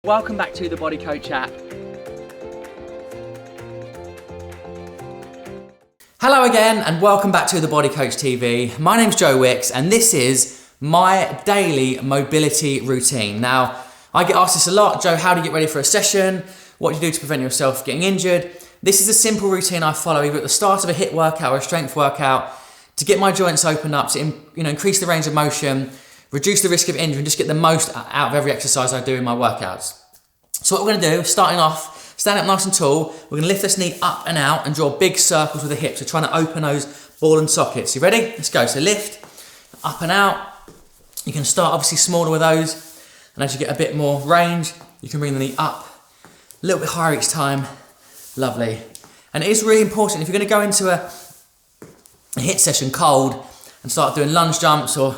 Welcome back to the Body Coach app. Hello again and welcome back to the Body Coach TV. My name's Joe Wicks and this is my daily mobility routine. Now, I get asked this a lot, Joe, how do you get ready for a session? What do you do to prevent yourself getting injured? This is a simple routine I follow either at the start of a HIIT workout or a strength workout to get my joints opened up, to increase the range of motion, reduce the risk of injury and just get the most out of every exercise I do in my workouts. So what we're going to do, starting off, stand up nice and tall, we're going to lift this knee up and out and draw big circles with the hips. We're trying to open those ball and sockets. You ready? Let's go. So lift, up and out. You can start obviously smaller with those, and as you get a bit more range, you can bring the knee up a little bit higher each time. Lovely. And it is really important, if you're going to go into a HIIT session cold and start doing lunge jumps or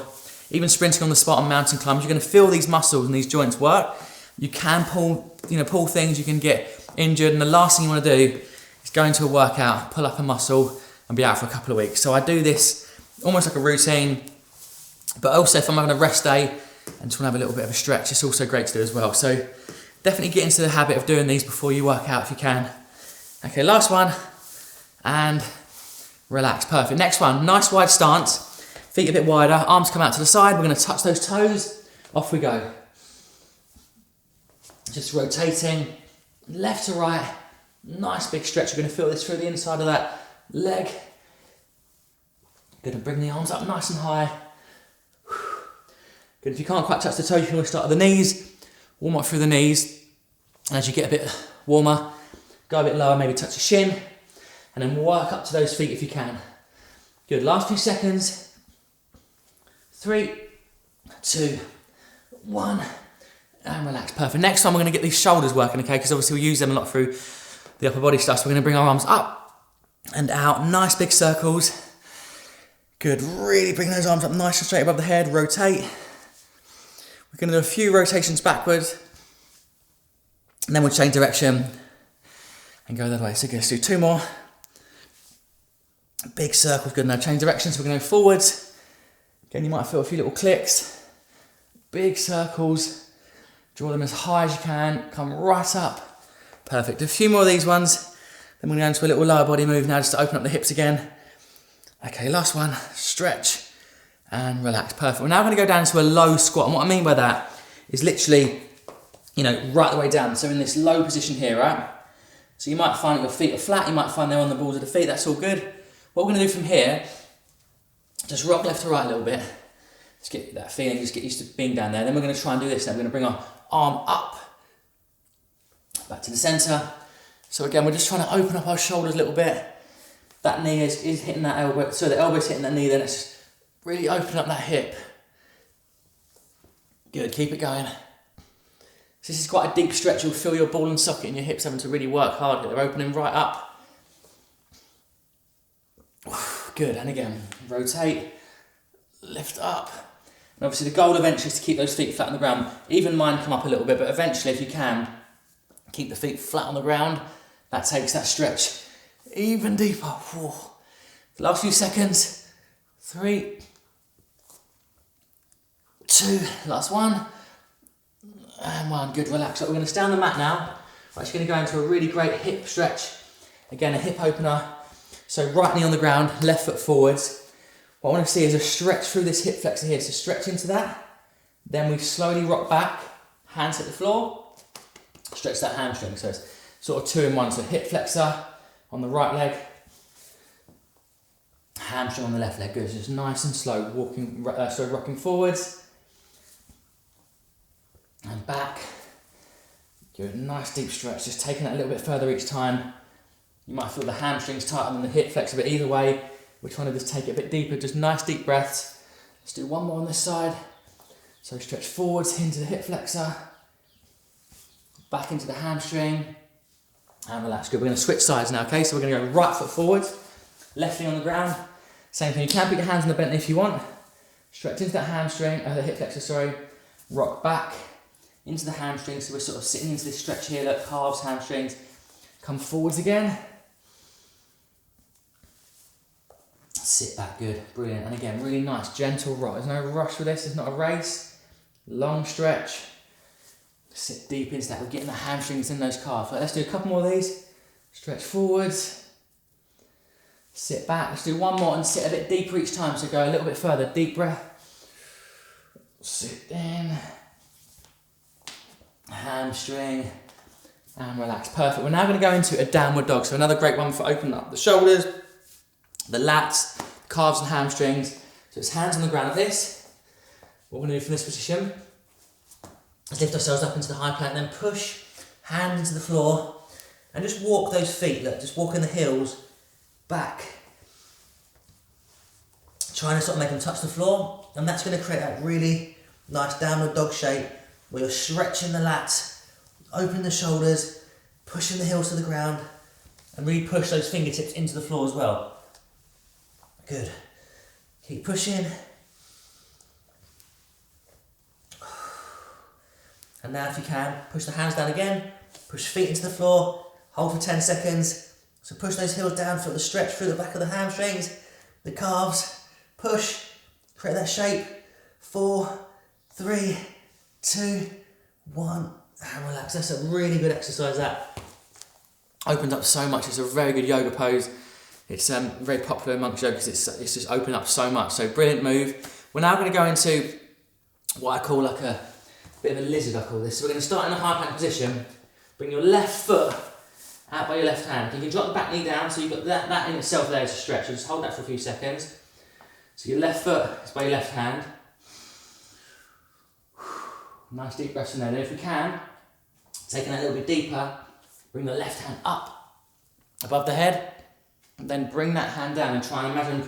even sprinting on the spot on mountain climbs, you're going to feel these muscles and these joints work. You can pull things, you can get injured, and the last thing you want to do is go into a workout, pull up a muscle and be out for a couple of weeks. So I do this almost like a routine, but also if I'm having a rest day and just want to have a little bit of a stretch, it's also great to do as well. So definitely get into the habit of doing these before you work out if you can. Okay, last one, and relax, perfect. Next one, nice wide stance, feet a bit wider, arms come out to the side, we're going to touch those toes, off we go. Just rotating left to right, nice big stretch. You're going to feel this through the inside of that leg. Good, and bring the arms up nice and high. Good, if you can't quite touch the toes, you can always start at the knees, warm up through the knees, and as you get a bit warmer, go a bit lower, maybe touch the shin, and then work up to those feet if you can. Good, last few seconds. 3, 2, 1. And relax, perfect. Next time we're going to get these shoulders working, okay, because obviously we use them a lot through the upper body stuff. So we're going to bring our arms up and out, nice big circles. Good, really bring those arms up nice and straight above the head, rotate. We're going to do a few rotations backwards, and then we'll change direction and go the other way. So let's do 2 more. Big circles, good. Now change direction, so we're going to go forwards. Again, you might feel a few little clicks. Big circles. Draw them as high as you can, come right up. Perfect, a few more of these ones. Then we're going to go into a little lower body move now just to open up the hips again. Okay, last one, stretch and relax, perfect. We're now going to go down to a low squat, and what I mean by that is literally, right the way down. So in this low position here, right? So you might find that your feet are flat, you might find they're on the balls of the feet, that's all good. What we're going to do from here, just rock left to right a little bit. Just get that feeling, just get used to being down there. Then we're going to try and do this now. We're going to bring our arm up, back to the centre. So again, we're just trying to open up our shoulders a little bit. That knee is hitting that elbow, so the elbow's hitting that knee, then it's really opening up that hip. Good, keep it going. So this is quite a deep stretch. You'll feel your ball and socket in your hips having to really work hard. They're opening right up. Good, and again, rotate, lift up. And obviously the goal eventually is to keep those feet flat on the ground. Even mine come up a little bit, but eventually if you can, keep the feet flat on the ground. That takes that stretch even deeper. Whew. The last few seconds. 3, 2, last one. And 1, good, relax. So we're going to stay on the mat now. We're actually going to go into a really great hip stretch. Again, a hip opener. So right knee on the ground, left foot forwards. What I want to see is a stretch through this hip flexor here. So stretch into that. Then we slowly rock back, hands hit the floor. Stretch that hamstring. So it's sort of 2 in 1. So hip flexor on the right leg. Hamstring on the left leg. Good. So just nice and slow. Rocking forwards. And back. Good. Nice deep stretch. Just taking it a little bit further each time. You might feel the hamstrings tighter than the hip flexor, but either way, we're trying to just take it a bit deeper, just nice deep breaths. Let's do 1 more on this side. So stretch forwards into the hip flexor, back into the hamstring, and relax. Good, we're going to switch sides now, okay? So we're going to go right foot forwards, left knee on the ground. Same thing, you can put your hands on the bent knee if you want. Stretch into that hamstring, the hip flexor, sorry. Rock back into the hamstring, so we're sort of sitting into this stretch here, look, calves, hamstrings. Come forwards again. Sit back, good, brilliant. And again, really nice, gentle rock. There's no rush with this, it's not a race. Long stretch. Sit deep into that. We're getting the hamstrings in those calves. Right, let's do a couple more of these. Stretch forwards. Sit back. Let's do one more and sit a bit deeper each time. So go a little bit further. Deep breath. Sit in. Hamstring. And relax. Perfect. We're now going to go into a downward dog. So another great one for opening up the shoulders, the lats, calves and hamstrings. So it's hands on the ground like this. What we're going to do from this position is lift ourselves up into the high plank, then push hand into the floor and just walk those feet. Look, just walking the heels back. Trying to sort of make them touch the floor, and that's going to create that really nice downward dog shape where you're stretching the lats, opening the shoulders, pushing the heels to the ground, and really push those fingertips into the floor as well. Good. Keep pushing. And now if you can, push the hands down again, push feet into the floor, hold for 10 seconds. So push those heels down, feel the stretch through the back of the hamstrings, the calves, push, create that shape. 4, 3, 2, 1, and relax. That's a really good exercise that. Opens up so much. It's a very good yoga pose. It's very popular amongst yoga because it's just opened up so much. So brilliant move. We're now going to go into what I call like a bit of a lizard, I call this. So we're going to start in a high plank position. Bring your left foot out by your left hand. You can drop the back knee down, so you've got that in itself there to stretch. So just hold that for a few seconds. So your left foot is by your left hand. Nice deep breaths in there. Then if we can, taking that a little bit deeper, bring the left hand up above the head, and then bring that hand down and try and imagine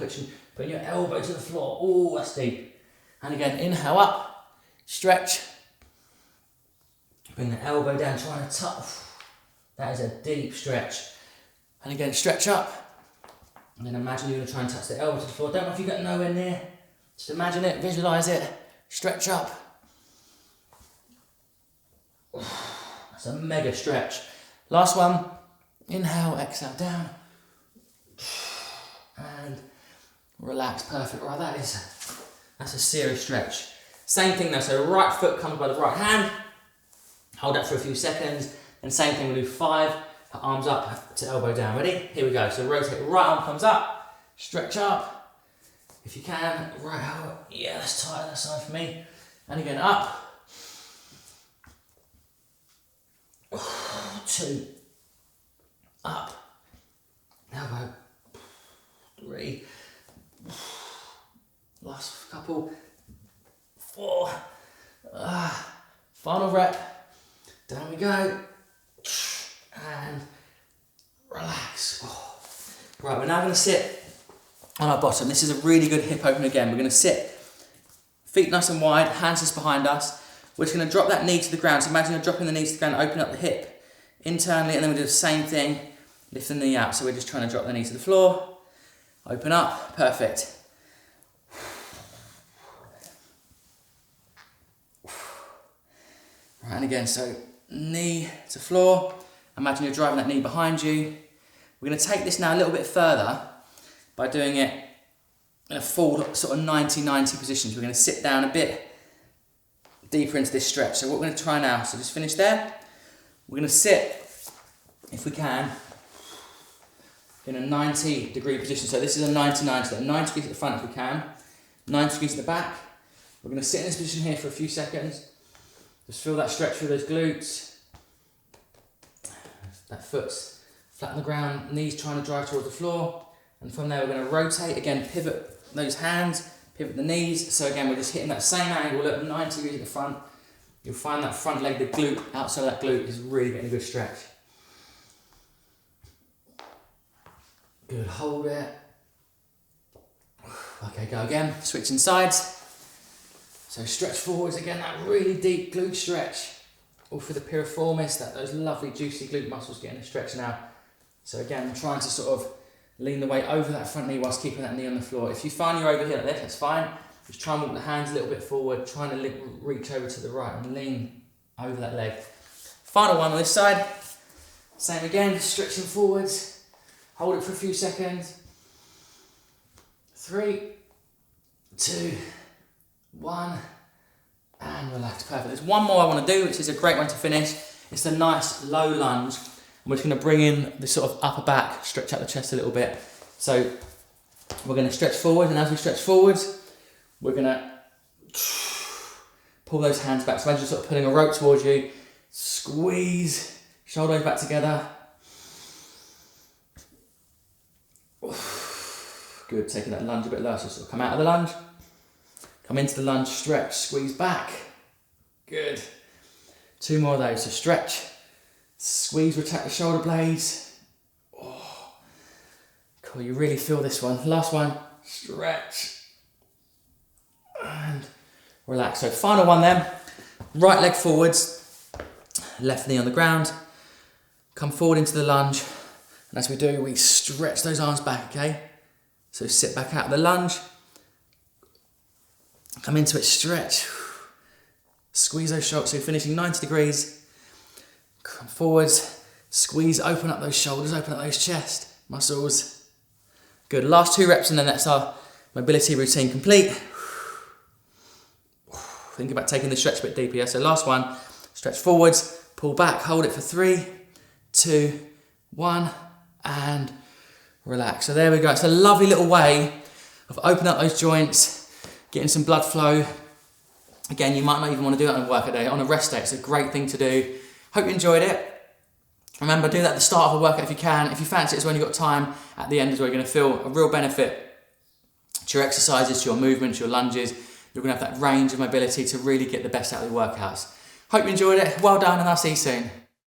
putting your elbow to the floor. Oh, that's deep. And again, inhale up, stretch. Bring the elbow down, trying to touch. That is a deep stretch. And again, stretch up. And then imagine you're going to try and touch the elbow to the floor. Don't know if you get nowhere near. Just imagine it, visualize it. Stretch up. That's a mega stretch. Last one. Inhale, exhale down. And relax, perfect. Right, that's a serious stretch. Same thing though, so right foot comes by the right hand. Hold that for a few seconds. And same thing, we'll do 5, arms up to elbow down. Ready? Here we go. So rotate, right arm comes up, stretch up. If you can, right arm, yeah, that's tight, that side for me. And again, up. 2, up, elbow, 3, last couple, 4, final rep, down we go, and relax. Right, we're now going to sit on our bottom. This is a really good hip opener again. We're going to sit, feet nice and wide, hands just behind us. We're just going to drop that knee to the ground. So imagine you're dropping the knee to the ground, open up the hip internally, and then we do the same thing, lift the knee out. So we're just trying to drop the knee to the floor, open up, perfect. Right, and again, so knee to floor. Imagine you're driving that knee behind you. We're going to take this now a little bit further by doing it in a full sort of 90-90 position. So we're going to sit down a bit deeper into this stretch. So what we're going to try now, so just finish there. We're going to sit, if we can, in a 90-degree position. So this is a 90-90, so 90 degrees at the front if we can, 90 degrees at the back. We're going to sit in this position here for a few seconds. Just feel that stretch through those glutes. That foot's flat on the ground, knees trying to drive towards the floor. And from there we're going to rotate, again pivot those hands, pivot the knees. So again we're just hitting that same angle, look, 90 degrees at the front. You'll find that front leg, the glute, outside of that glute is really getting a good stretch. Good, hold it. Okay, go again, switching sides. So stretch forwards, again, that really deep glute stretch. All through the piriformis, those lovely juicy glute muscles getting a stretch now. So again, I'm trying to sort of lean the weight over that front knee whilst keeping that knee on the floor. If you find you're over here like this, that's fine. Just try and walk the hands a little bit forward, trying to reach over to the right and lean over that leg. Final one on this side. Same again, stretching forwards. Hold it for a few seconds. 3, 2, 1, and relax. Perfect. There's one more I want to do, which is a great one to finish. It's a nice low lunge. And we're just going to bring in the sort of upper back, stretch out the chest a little bit. So we're going to stretch forward, and as we stretch forwards, we're going to pull those hands back. So imagine sort of pulling a rope towards you. Squeeze, shoulders back together. Good, taking that lunge a bit lower. So sort of come out of the lunge, come into the lunge, stretch, squeeze back. Good. 2 more of those. So stretch, squeeze, retract the shoulder blades. Oh, cool, you really feel this one. Last one, stretch. And relax. So final one then. Right leg forwards, left knee on the ground. Come forward into the lunge. And as we do, we stretch those arms back, okay? So sit back out of the lunge. Come into it, stretch. Squeeze those shoulders, so you're finishing 90 degrees. Come forwards, squeeze, open up those shoulders, open up those chest muscles. Good, last 2 reps and then that's our mobility routine complete. Think about taking the stretch a bit deeper, yeah? So last one, stretch forwards, pull back, hold it for 3, 2, 1, and relax. So there we go. It's a lovely little way of opening up those joints, getting some blood flow. Again, you might not even want to do that on a workout day. On a rest day, it's a great thing to do. Hope you enjoyed it. Remember, do that at the start of a workout if you can. If you fancy it's when you've got time, at the end is where you're going to feel a real benefit to your exercises, to your movements, your lunges. You're going to have that range of mobility to really get the best out of your workouts. Hope you enjoyed it. Well done, and I'll see you soon.